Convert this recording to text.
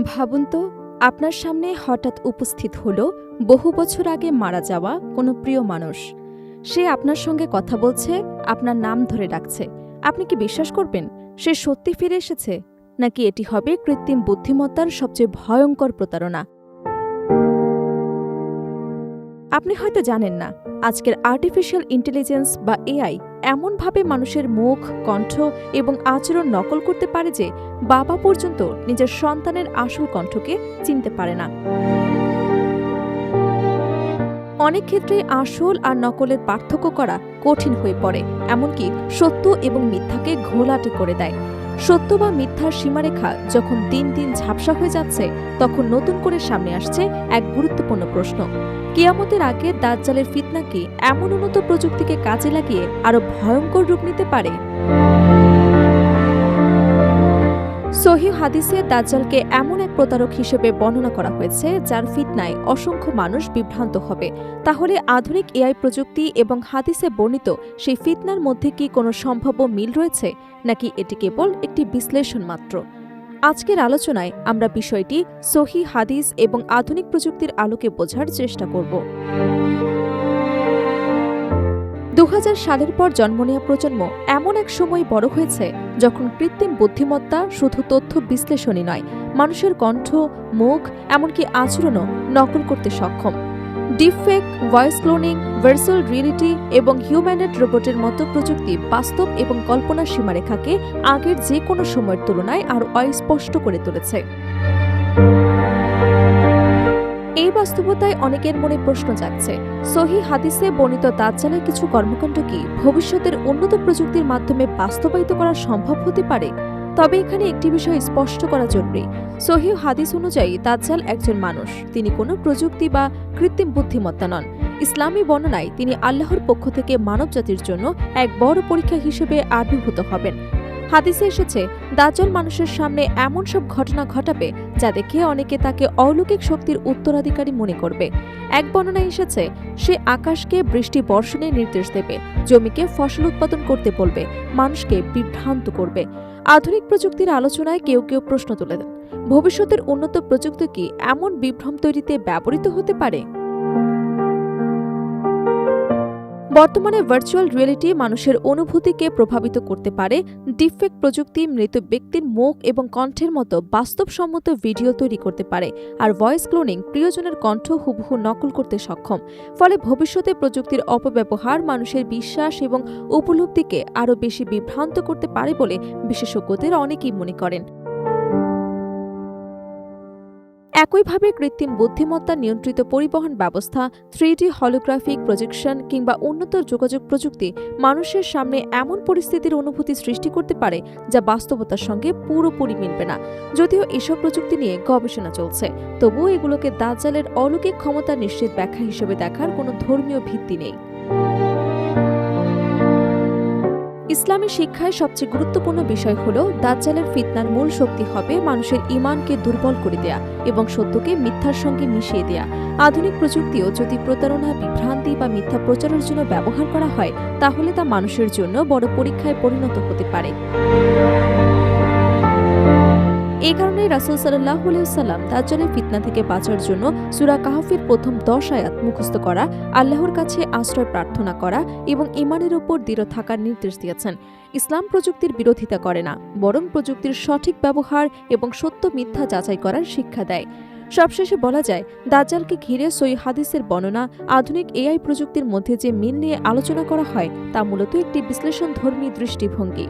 ভাবুন তো, আপনার সামনে হঠাৎ উপস্থিত হলো বহু বছর আগে মারা যাওয়া কোনো প্রিয় মানুষ। সে আপনার সঙ্গে কথা বলছে, আপনার নাম ধরে ডাকছে। আপনি কি বিশ্বাস করবেন সে সত্যি ফিরে এসেছে, নাকি এটি হবে কৃত্রিম বুদ্ধিমত্তার সবচেয়ে ভয়ঙ্কর প্রতারণা? আপনি হয়তো জানেন না, আজকের আর্টিফিশিয়াল ইন্টেলিজেন্স বা এআই এমনভাবে মানুষের মুখ, কণ্ঠ এবং আচরণ নকল করতে পারে যে বাবা পর্যন্ত নিজের সন্তানের আসল কণ্ঠকে চিনতে পারে না। অনেক ক্ষেত্রে আসল আর নকলের পার্থক্য করা কঠিন হয়ে পড়ে, এমনকি সত্য এবং মিথ্যাকে ঘোলাটে করে দেয়। সত্য বা মিথ্যার সীমারেখা যখন দিন দিন ঝাপসা হয়ে যাচ্ছে, তখন নতুন করে সামনে আসছে এক গুরুত্বপূর্ণ প্রশ্ন: কিয়ামতের আগে দাজ্জালের ফিতনা কি এমন উন্নত প্রযুক্তিকে কাজে লাগিয়ে আরো ভয়ঙ্কর রূপ নিতে পারে? সহিহ হাদিসে দাজ্জালকে এমন এক প্রতারক হিসেবে বর্ণনা করা হয়েছে যার ফিতনায় অসংখ্য মানুষ বিভ্রান্ত হবে। তাহলে আধুনিক এআই প্রযুক্তি এবং হাদিসে বর্ণিত সেই ফিতনার মধ্যে কি কোনো সম্ভাব্য মিল রয়েছে, নাকি এটি কেবল একটি বিশ্লেষণ মাত্র? আজকের আলোচনায় আমরা বিষয়টি সহিহ হাদিস এবং আধুনিক প্রযুক্তির আলোকে বোঝার চেষ্টা করব। ২০০০ সালের পর জন্ম নেওয়া প্রজন্ম এমন এক সময় বড় হয়েছে যখন কৃত্রিম বুদ্ধিমত্তা শুধু তথ্য বিশ্লেষণই নয়, মানুষের কণ্ঠ, মুখ, এমনকি আচরণও নকল করতে সক্ষম। Deepfake, voice cloning, virtual reality এবং হিউম্যানয়েড রোবটের মতো প্রযুক্তি বাস্তব এবং কল্পনার সীমারেখাকে আগের যে কোনো সময়ের তুলনায় আরও অস্পষ্ট করে তুলেছে। এই বাস্তবতায় অনেকের মনে প্রশ্ন জাগছে, সহিহ হাদিসে বর্ণিত দাজ্জালের কিছু কর্মকাণ্ড কি ভবিষ্যতের উন্নত প্রযুক্তির মাধ্যমে বাস্তবায়িত করা সম্ভব হতে পারে? তবে এখানে একটি বিষয় স্পষ্ট করা জরুরি। সহিহ হাদিস অনুযায়ী দাজ্জাল একজন মানুষ, তিনি কোনো প্রযুক্তি বা কৃত্রিম বুদ্ধিমত্তা নন। ইসলামী বর্ণনায় তিনি আল্লাহর পক্ষ থেকে মানবজাতির জন্য এক বড় পরীক্ষা হিসেবে আবির্ভূত হবেন। হাদিসে এসেছে, দাজ্জাল মানুষের সামনে এমন সব ঘটনা ঘটাবে যা দেখে অনেকে তাকে অলৌকিক শক্তির উত্তরাধিকারী মনে করবে। এক বর্ণনায় এসেছে, সে আকাশকে বৃষ্টি বর্ষণের নির্দেশ দেবে, জমিকে ফসল উৎপাদন করতে বলবে, মানুষকে বিভ্রান্ত করবে। আধুনিক প্রযুক্তির আলোচনায় কেউ কেউ প্রশ্ন তুলে দেন, ভবিষ্যতের উন্নত প্রযুক্তি কি এমন বিভ্রম তৈরিতে ব্যবহৃত হতে পারে? বর্তমানে ভার্চুয়াল রিয়েলিটি মানুষের অনুভূতিকে প্রভাবিত করতে পারে। ডিপফেক প্রযুক্তি মৃত ব্যক্তির মুখ এবং কণ্ঠের মতো বাস্তবসম্মত ভিডিও তৈরি করতে পারে, আর ভয়েস ক্লোনিং প্রিয়জনের কণ্ঠ হুবহু নকল করতে সক্ষম। ফলে ভবিষ্যতে প্রযুক্তির অপব্যবহার মানুষের বিশ্বাস এবং উপলব্ধিকে আরও বেশি বিভ্রান্ত করতে পারে বলে বিশেষজ্ঞদের অনেকেই মনে করেন। একইভাবে কৃত্রিম বুদ্ধিমত্তা নিয়ন্ত্রিত পরিবহন ব্যবস্থা, 3D হলোগ্রাফিক প্রজেকশন কিংবা উন্নত যোগাযোগ প্রযুক্তি মানুষের সামনে এমন পরিস্থিতির অনুভূতি সৃষ্টি করতে পারে যা বাস্তবতার সঙ্গে পুরোপুরি মিলবে না। যদিও এসব প্রযুক্তি নিয়ে গবেষণা চলছে, তবুও এগুলোকে দাজ্জালের অলৌকিক ক্ষমতা নিশ্চিত ব্যাখ্যা হিসেবে দেখার কোনো ধর্মীয় ভিত্তি নেই। ইসলামী শিক্ষায় সবচেয়ে গুরুত্বপূর্ণ বিষয় হল দাজ্জালের ফিতনার মূল শক্তি হবে মানুষের ঈমানকে দুর্বল করে দেয়া এবং সত্যকে মিথ্যার সঙ্গে মিশিয়ে দেয়া। আধুনিক প্রযুক্তিও যদি প্রতারণা, বিভ্রান্তি বা মিথ্যা প্রচারের জন্য ব্যবহার করা হয়, তাহলে তা মানুষের জন্য বড় পরীক্ষায় পরিণত হতে পারে। এই কারণে রাসূল সাল্লাল্লাহু আলাইহি ওয়াসাল্লাম দাজ্জালের ফিতনা থেকে বাঁচার জন্য সূরা কাহফের প্রথম 10 আয়াত মুখস্থ করা, আল্লাহর কাছে আশ্রয় প্রার্থনা করা এবং ঈমানের উপর দৃঢ় থাকার নির্দেশ দিয়েছেন। ইসলাম প্রযুক্তির বিরোধিতা করে না, বরং প্রযুক্তির সঠিক ব্যবহার এবং সত্য মিথ্যা যাচাই করার শিক্ষা দেয়। সবশেষে বলা যায়, দাজ্জালকে ঘিরে সহিহ হাদিসের বর্ণনা, আধুনিক এআই প্রযুক্তির মধ্যে যে মিল নিয়ে আলোচনা করা হয় তা মূলত একটি বিশ্লেষণধর্মী দৃষ্টিভঙ্গি।